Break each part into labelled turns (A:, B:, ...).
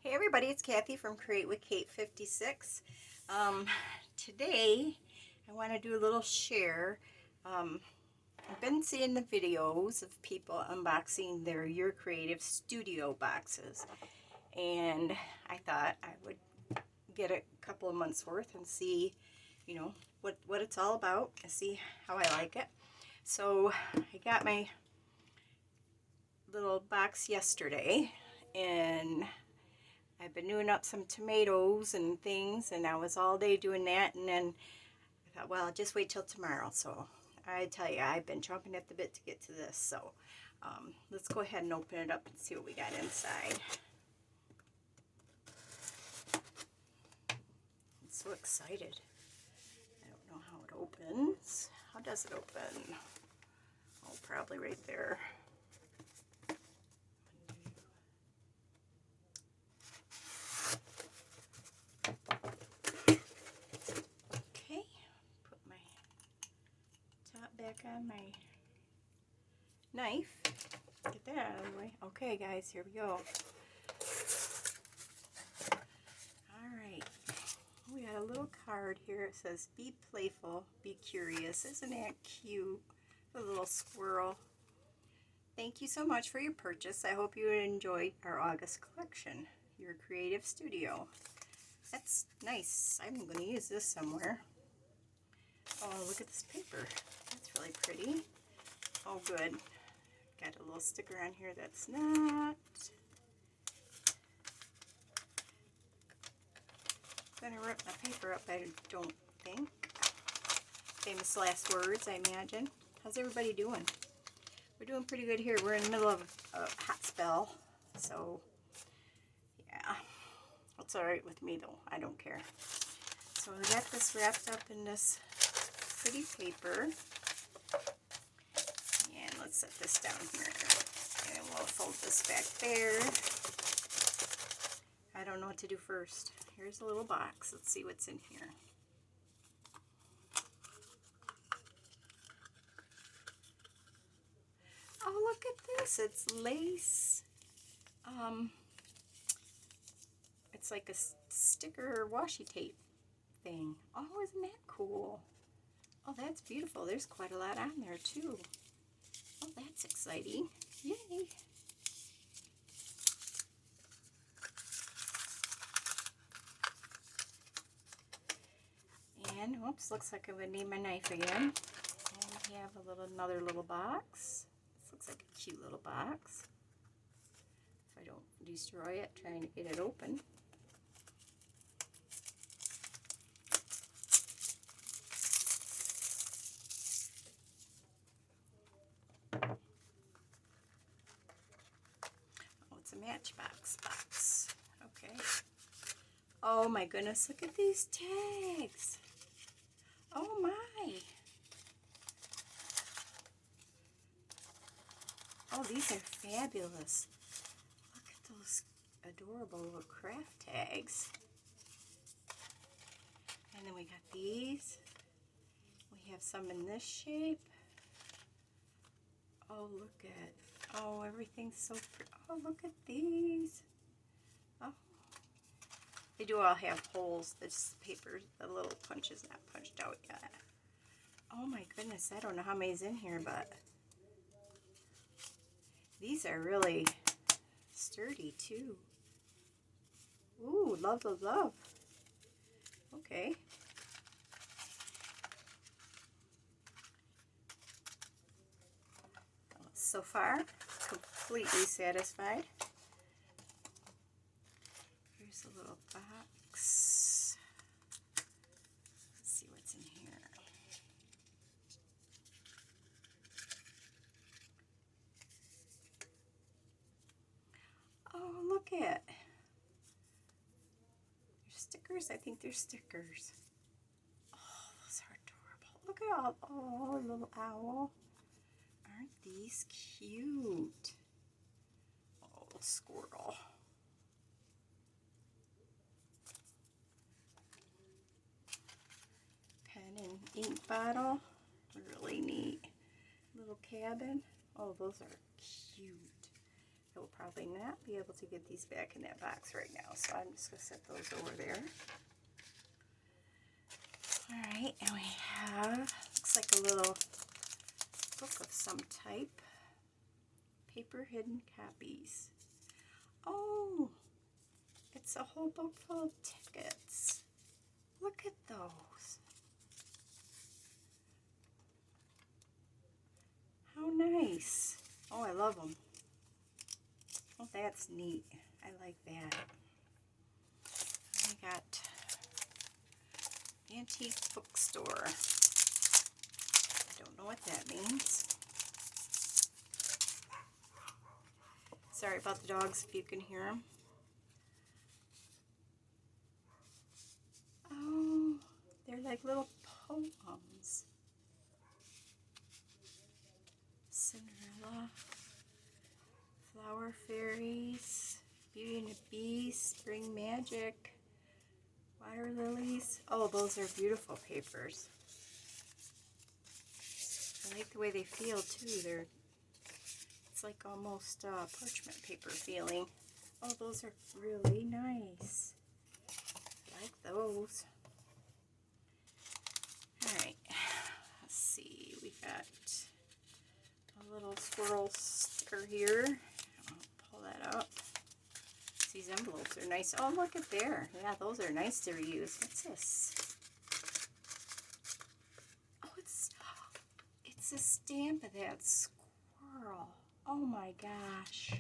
A: Hey everybody, it's Kathy from Create with Kate 56. Today I want to do a little share. I've been seeing the videos of people unboxing their Your Creative Studio boxes, and I thought I would get a couple of months worth and see, what it's all about and see how I like it. So I got my little box yesterday, and I've been doing up some tomatoes and things, and I was all day doing that, and then I thought, well, I'll just wait till tomorrow. So I tell you, I've been chomping at the bit to get to this. So let's go ahead and open it up and see what we got inside. I'm so excited. I don't know how it opens. How does it open? Oh, probably right there. Okay, put my top back on my knife. Get that out of the way. Okay, guys, here we go. Alright, we got a little card here. It says, be playful, be curious. Isn't that cute? A little squirrel. Thank you so much for your purchase. I hope you enjoyed our August collection, Your Creative Studio. That's nice. I'm going to use this somewhere. Oh, look at this paper. That's really pretty. Oh, good. Got a little sticker on here that's not going to rip my paper up, I don't think. Famous last words, I imagine. How's everybody doing? We're doing pretty good here. We're in the middle of a hot spell, so yeah. It's alright with me though. I don't care. So we got this wrapped up in this pretty paper. And let's set this down here. And we'll fold this back there. I don't know what to do first. Here's a little box. Let's see what's in here. Oh, look at this. It's lace. It's like a sticker washi tape thing. Oh, isn't that cool? Oh, that's beautiful. There's quite a lot on there too. Oh, that's exciting. Yay. And, oops, looks like I would need my knife again. And we have another little box. This looks like a cute little box. If I don't destroy it trying to get it open. Oh, it's a Matchbox box. Okay. Oh my goodness, look at these tags. Oh my. Oh, these are fabulous. Look at those adorable little craft tags. And then we got these. We have some in this shape. Oh, look at, oh, everything's so pretty. Oh, look at these. Oh, they do all have holes. This paper, the little punch is not punched out yet. Oh my goodness, I don't know how many's in here, but these are really sturdy too. Ooh, love, love, love. Okay. So far, completely satisfied. Here's a little box. Let's see what's in here. Oh, look at. There's stickers. I think they're stickers. Oh, those are adorable. Look at all. Oh, little owl. Aren't these cute? Oh, squirrel. Pen and ink bottle. Really neat. Little cabin. Oh, those are cute. he'll probably not be able to get these back in that box right now, so I'm just going to set those over there. Alright, and we have, looks like a little book of some type. Paper hidden copies. Oh, it's a whole book full of tickets. Look at those. How nice. Oh, I love them. Oh, that's neat. I like that. I got antique bookstore. I don't know what that means. Sorry about the dogs if you can hear them. Oh, they're like little poems. Cinderella, Flower Fairies, Beauty and the Beast, Spring Magic, Water Lilies. Oh, those are beautiful papers. I like the way they feel too. It's like almost parchment paper feeling. Oh, those are really nice. I like those. Alright, let's see. We got a little squirrel sticker here. I'll pull that up. These envelopes are nice. Oh, look at there. Yeah, those are nice to reuse. What's this? Oh, it's a stamp of that squirrel. Oh my gosh.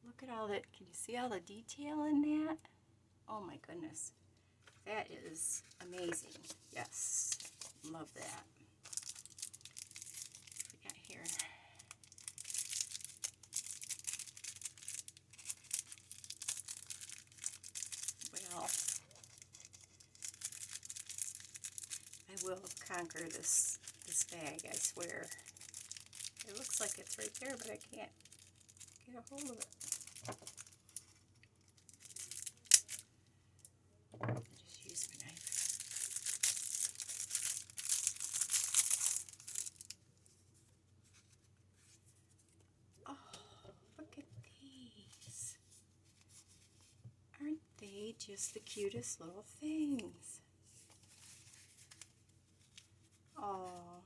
A: Look at all that. Can you see all the detail in that? Oh my goodness. That is amazing. Yes. Love that. What we got here? Well, I will conquer this bag, I swear. It looks like it's right there, but I can't get a hold of it. I just used my knife. Oh, look at these. Aren't they just the cutest little things? Oh,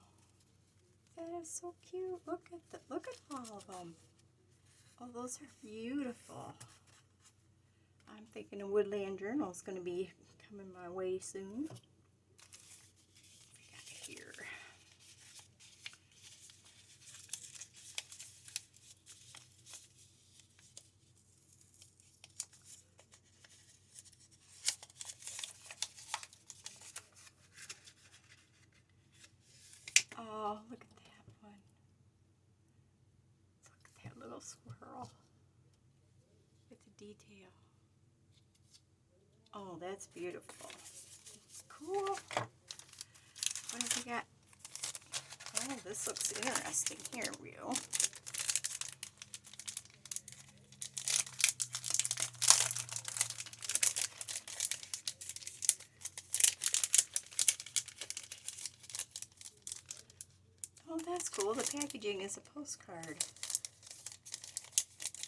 A: that is so cute. Look at all of them. Oh, those are beautiful. I'm thinking a Woodland Journal is going to be coming my way soon. What we got here? Oh, look at that one. Look at that little squirrel with the detail. Oh, that's beautiful. Cool. What have we got? Oh, this looks interesting. Here we go. Oh, that's cool. The packaging is a postcard.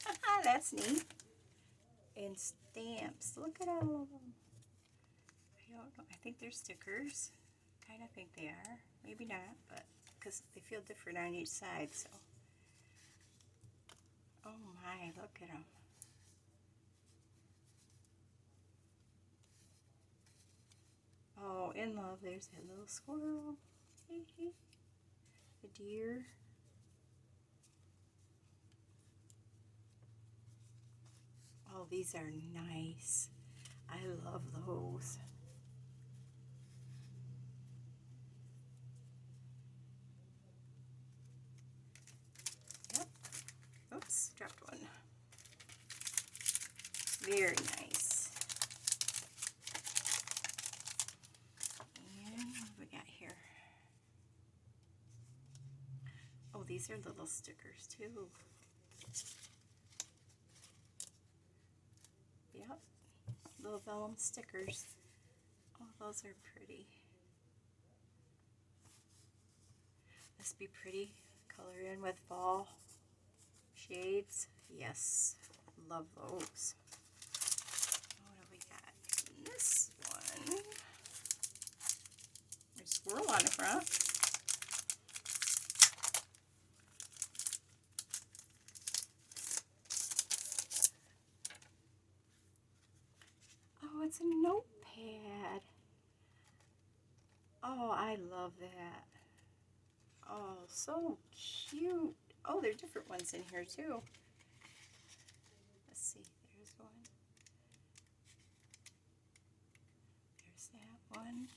A: Haha, that's neat. And stamps. Look at all of them. I don't know. I think they're stickers. Kind of think they are. Maybe not, but because they feel different on each side, so. Oh my, look at them. Oh, in love, there's that little squirrel. The deer. Oh, these are nice. I love those. Yep. Oops, dropped one. Very nice. And what do we got here? Oh, these are little stickers too. Yep, little vellum stickers. Oh, those are pretty. This be pretty. Color in with fall shades. Yes, love those. What do we got in this one? There's a squirrel on the front. Oh, it's a notepad. Oh, I love that. Oh, so cute. Oh, there's different ones in here too. Let's see, there's one. There's that one.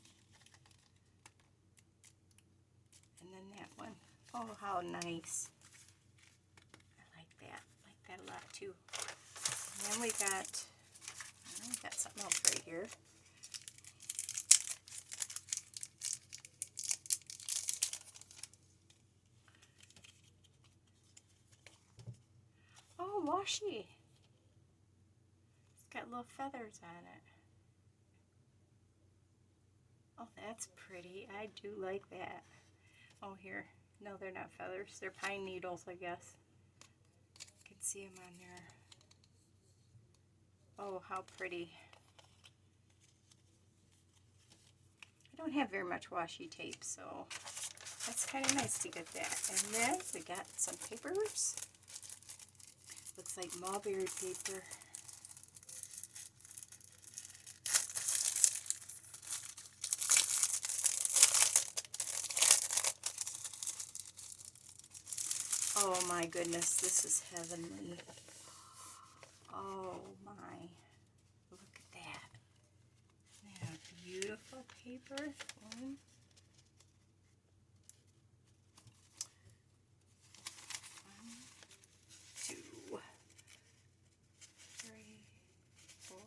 A: And then that one. Oh, how nice. I like that. I like that a lot too. And then we got something else right here. Oh, washi. It's got little feathers on it. Oh, that's pretty. I do like that. Oh, here. No, they're not feathers. They're pine needles, I guess. You can see them on there. Oh, how pretty. I don't have very much washi tape, so that's kind of nice to get that. And then we got some papers. Looks like mulberry paper. Oh my goodness, this is heavenly. Oh my, look at that. Isn't that a beautiful paper? One, two, three, 4,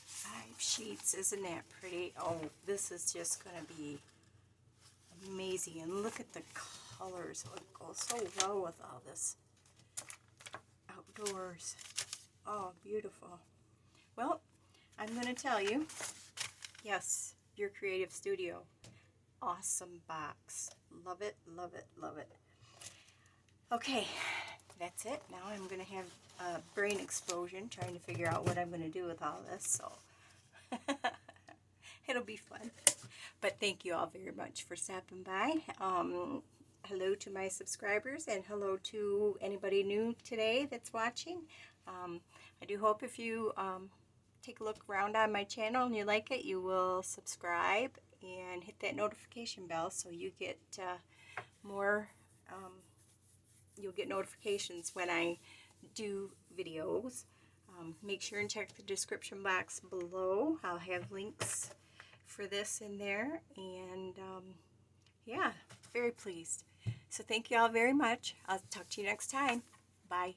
A: 5 sheets. Isn't that pretty? Oh, this is just going to be amazing. And look at the colors. It goes so well with all this outdoors. Oh, beautiful. Well, I'm going to tell you, yes, your creative studio. Awesome box. Love it, love it, love it. Okay, that's it. Now I'm going to have a brain explosion trying to figure out what I'm going to do with all this. So it'll be fun. But thank you all very much for stopping by. Hello to my subscribers and hello to anybody new today that's watching. I do hope if you take a look around on my channel and you like it, you will subscribe and hit that notification bell so you get more, you'll get notifications when I do videos. Make sure and check the description box below. I'll have links for this in there, and yeah, very pleased. So thank you all very much. I'll talk to you next time. Bye.